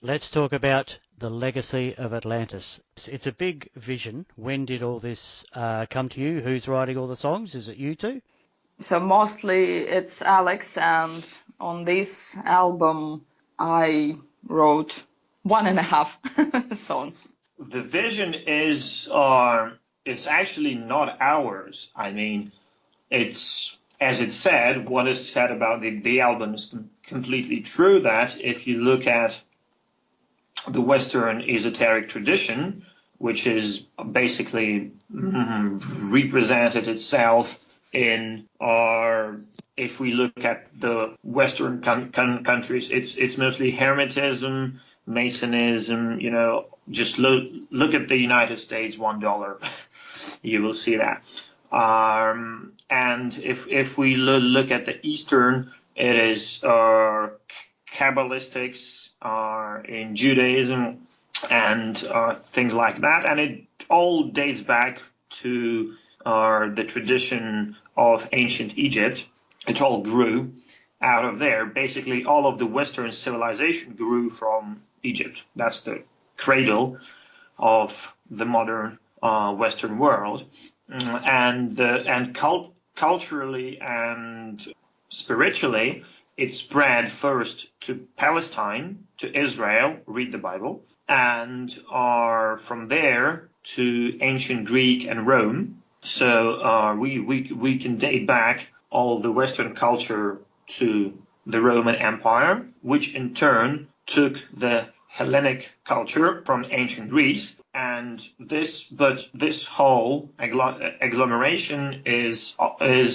Let's talk about the Legacy of Atlantis. It's a big vision. When did all this come to you? Who's writing all the songs? Is it you two? So mostly it's Alex, and on this album I wrote 1.5 songs. The vision is, it's actually not ours. I mean, it's, as it said, what is said about the album is completely true, that if you look at the Western esoteric tradition, which is basically represented itself in our, if we look at the Western countries, it's mostly Hermetism, Masonism, you know, just look at the United States $1, you will see that. And if we look at the Eastern, it is Kabbalistics in Judaism and things like that, and it all dates back to the tradition of ancient Egypt. It all grew out of there. Basically, all of the Western civilization grew from Egypt. That's the cradle of the modern Western world, and culturally and spiritually, it spread first to Palestine, to Israel, read the Bible, and from there to ancient Greek and Rome. So we can date back all the Western culture to the Roman Empire, which in turn took the Hellenic culture from ancient Greece, and this whole agglomeration is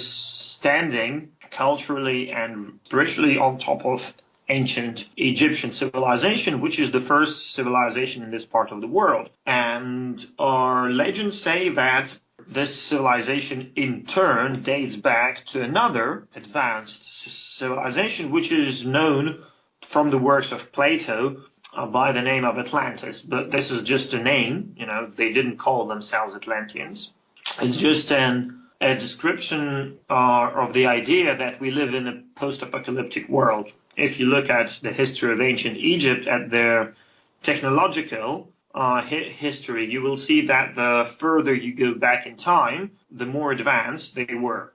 standing culturally and spiritually on top of ancient Egyptian civilization, which is the first civilization in this part of the world. And our legends say that this civilization in turn dates back to another advanced civilization, which is known from the works of Plato by the name of Atlantis. But this is just a name, you know, they didn't call themselves Atlanteans. It's just a description of the idea that we live in a post-apocalyptic world. If you look at the history of ancient Egypt, at their technological history, you will see that the further you go back in time, the more advanced they were.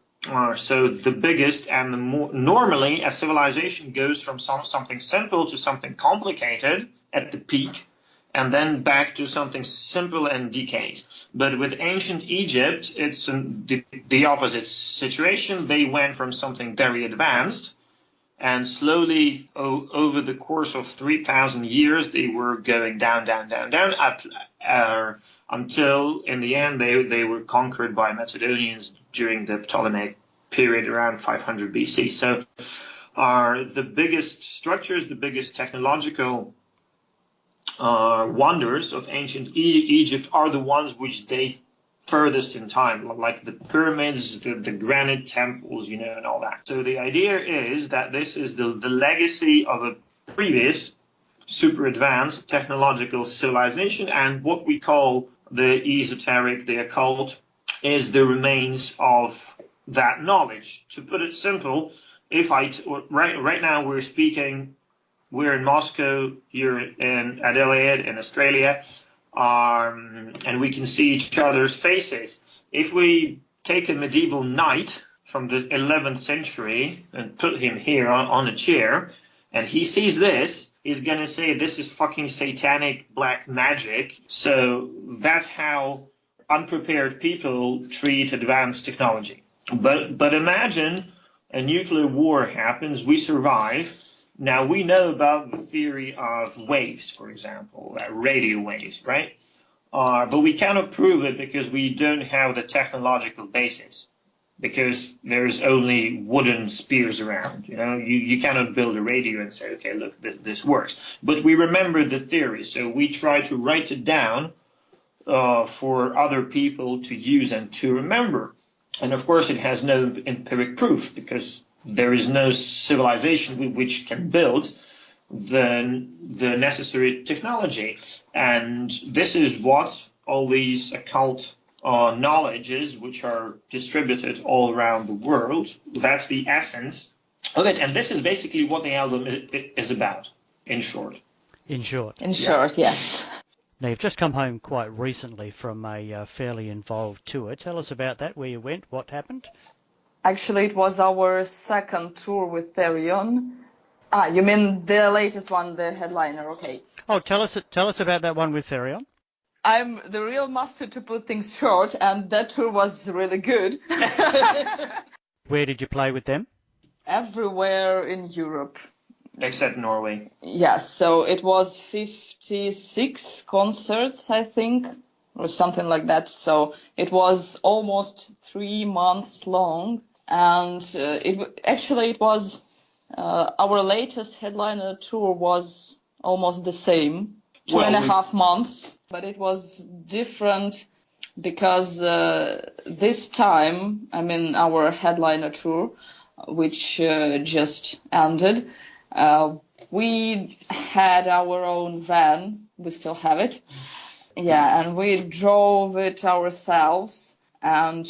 So the biggest and the more, normally a civilization goes from something simple to something complicated at the peak, and then back to something simple and decays. But with ancient Egypt, it's the opposite situation. They went from something very advanced, and slowly over the course of 3,000 years, they were going down, until in the end they were conquered by Macedonians during the Ptolemaic period around 500 BC. So the biggest structures, the biggest technological wonders of ancient Egypt are the ones which date furthest in time, like the pyramids, the granite temples, you know, and all that. So the idea is that this is the legacy of a previous super advanced technological civilization, and what we call the esoteric, the occult, is the remains of that knowledge. To put it simple, if right now we're in Moscow, you're in Adelaide in Australia, and we can see each other's faces. If we take a medieval knight from the 11th century and put him here on a chair, and he sees this, he's going to say, this is fucking satanic black magic. So that's how unprepared people treat advanced technology. But imagine a nuclear war happens, we survive. Now we know about the theory of waves, for example, radio waves, right? But we cannot prove it because we don't have the technological basis, because there's only wooden spears around. You know, you cannot build a radio and say, okay, look, this works. But we remember the theory, so we try to write it down for other people to use and to remember. And of course, it has no empiric proof, because there is no civilization which can build the necessary technology. And this is what all these occult knowledges which are distributed all around the world, that's the essence of it. And this is basically what the album is about, in short. In short. In short, yes. Now, you've just come home quite recently from a fairly involved tour. Tell us about that, where you went, what happened. Actually, it was our second tour with Therion. Ah, you mean the latest one, the headliner, okay. Oh, tell us about that one with Therion. I'm the real master to put things short, and that tour was really good. Where did you play with them? Everywhere in Europe. Except Norway. Yes, so it was 56 concerts, I think, or something like that. So it was almost 3 months long, and it was our latest headliner tour was almost the same, 2.5 months, but it was different because this time, I mean, our headliner tour, which just ended, we had our own van. We still have it. Yeah, and we drove it ourselves, and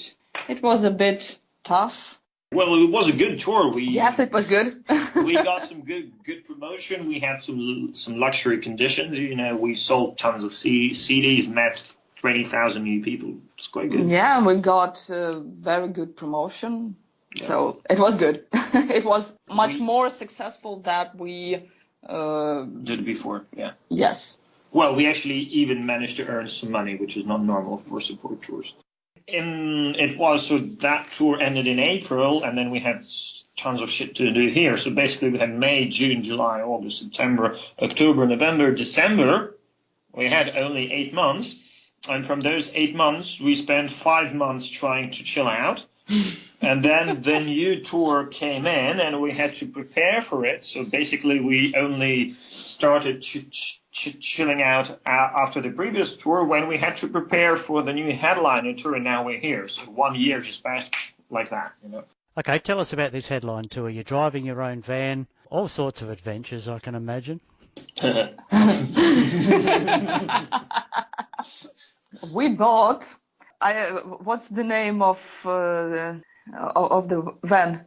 it was a bit tough. Well, it was a good tour. Yes, it was good. We got some good promotion. We had some luxury conditions. You know, we sold tons of CDs, met 20,000 new people. It's quite good. Yeah, and we got very good promotion. Yeah. So it was good. It was much more successful than we did before. Yeah. Yes. Well, we actually even managed to earn some money, which is not normal for support tours. So that tour ended in April, and then we had tons of shit to do here. So basically we had May, June, July, August, September, October, November, December. We had only 8 months. And from those 8 months, we spent 5 months trying to chill out. And then the new tour came in, and we had to prepare for it. So basically we only started chilling out after the previous tour when we had to prepare for the new headliner tour, and now we're here. So 1 year just passed like that, you know. Okay, tell us about this headline tour. You're driving your own van, all sorts of adventures, I can imagine. We bought. What's the name of the van?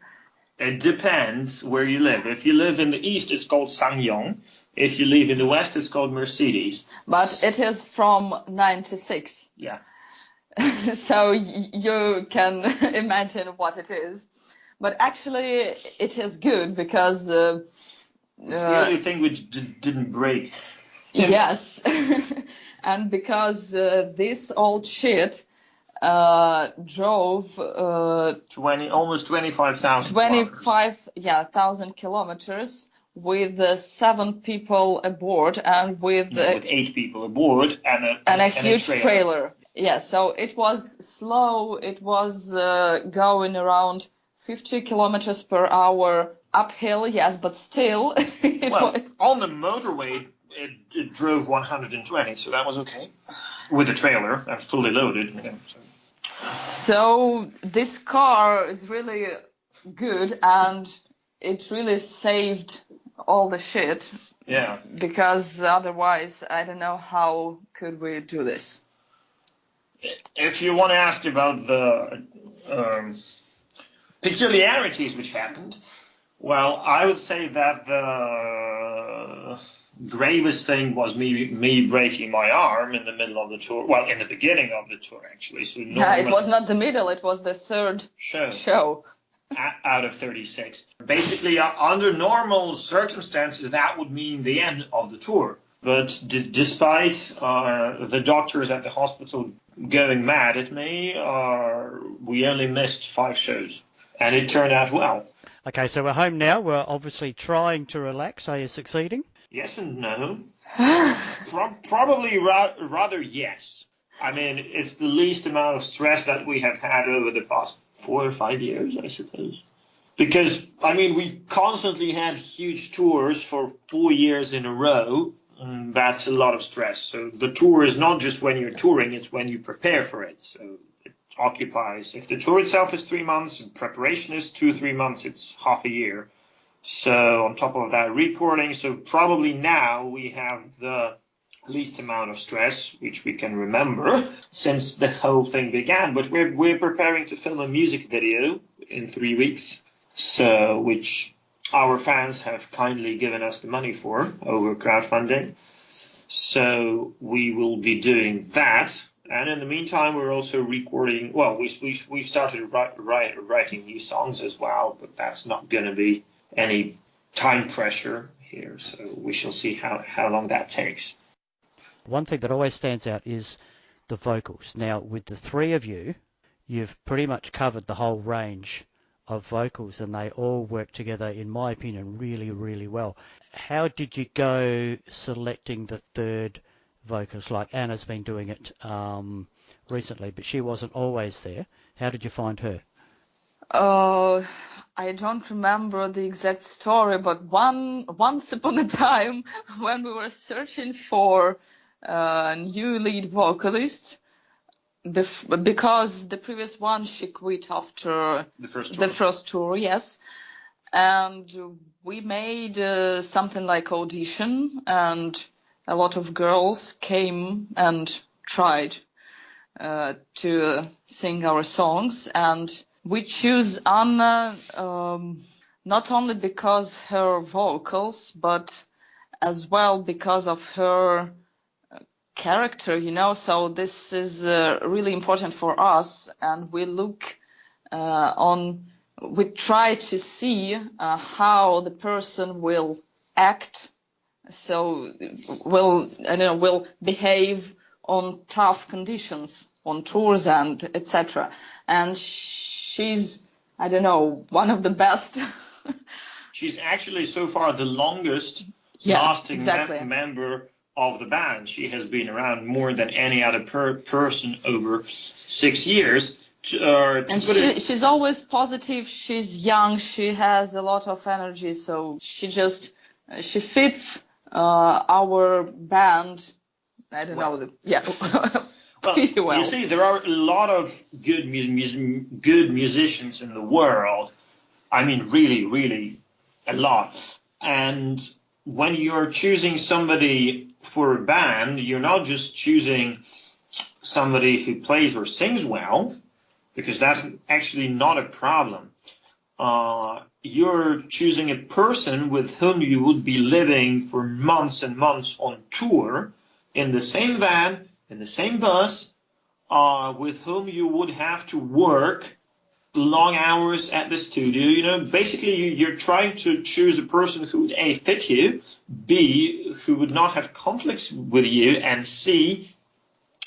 It depends where you live. If you live in the east, it's called Sangyong. If you live in the west, it's called Mercedes. But it is from 96. Yeah. So you can imagine what it is. But actually, it is good because... it's the only thing which didn't break. Yes. And because this old shit drove... almost 25,000 1,000 kilometers with 7 people aboard and with 8 people aboard and a huge trailer. Yeah, so it was slow. It was going around 50 kilometers per hour uphill, yes, but still. On the motorway, it drove 120, so that was okay. With a trailer and fully loaded. Yeah, so this car is really good, and it really saved all the shit. Yeah. Because otherwise, I don't know how could we do this. If you want to ask about the peculiarities which happened, well, I would say that the gravest thing was me breaking my arm in the middle of the tour. Well, in the beginning of the tour, actually. So it was not the middle, it was the third show. Out of 36. Basically, under normal circumstances, that would mean the end of the tour. But despite the doctors at the hospital going mad at me, we only missed 5 shows. And it turned out well. Okay, so we're home now. We're obviously trying to relax. Are you succeeding? Yes and no. Probably rather yes. I mean, it's the least amount of stress that we have had over the past 4 or 5 years, I suppose. Because, I mean, we constantly had huge tours for 4 years in a row. And that's a lot of stress. So the tour is not just when you're touring, it's when you prepare for it. So it occupies, if the tour itself is 3 months, and preparation is 2-3 months, it's half a year. So on top of that, recording. So probably now we have the least amount of stress, which we can remember, since the whole thing began. But we're preparing to film a music video in 3 weeks, so which our fans have kindly given us the money for over crowdfunding. So we will be doing that. And in the meantime, we're also recording. Well, we started writing new songs as well, but that's not going to be any time pressure here. So we shall see how long that takes. One thing that always stands out is the vocals. Now, with the three of you, you've pretty much covered the whole range of vocals, and they all work together, in my opinion, really, really well. How did you go selecting the third vocals? Like Anna's been doing it recently, but she wasn't always there. How did you find her? I don't remember the exact story, but once upon a time, when we were searching for a new lead vocalist, because the previous one, she quit after the first tour, yes. And we made something like audition, and a lot of girls came and tried to sing our songs. And we choose Anna not only because her vocals, but as well because of her character, you know. So this is really important for us, and we try to see how the person will act, so will behave on tough conditions on tours and etc. And she's, I don't know, one of the best. She's actually so far the longest lasting member of the band. She has been around more than any other person over 6 years. And she's always positive. She's young. She has a lot of energy. So she fits our band. I don't know. Pretty well. You see, there are a lot of good musicians in the world. I mean, really, really a lot. And when you're choosing somebody for a band, you're not just choosing somebody who plays or sings well, because that's actually not a problem. You're choosing a person with whom you would be living for months and months on tour, in the same van, in the same bus, with whom you would have to work long hours at the studio. You know, basically you're trying to choose a person who would A, fit you, B, who would not have conflicts with you, and C,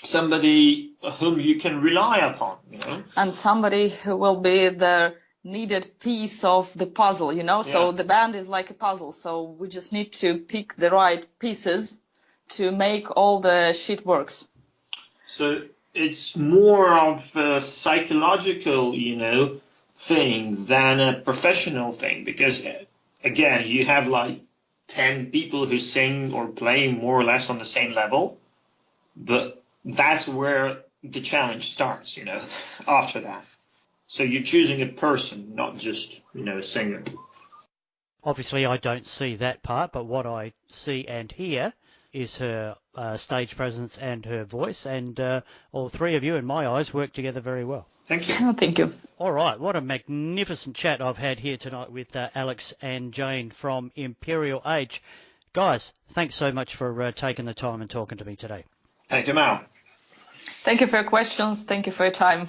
somebody whom you can rely upon, you know. And somebody who will be the needed piece of the puzzle, you know. So the band is like a puzzle, so we just need to pick the right pieces to make all the shit works. So it's more of a psychological, you know, thing than a professional thing, because again, you have like 10 people who sing or play more or less on the same level, but that's where the challenge starts, you know, after that. So you're choosing a person, not just, you know, a singer. Obviously, I don't see that part, but what I see and hear is her stage presence and her voice, and all three of you, in my eyes, work together very well. Thank you. Oh, thank you. All right, what a magnificent chat I've had here tonight with Alex and Jane from Imperial Age. Guys, thanks so much for taking the time and talking to me today. Thank you, Mal. Thank you for your questions. Thank you for your time.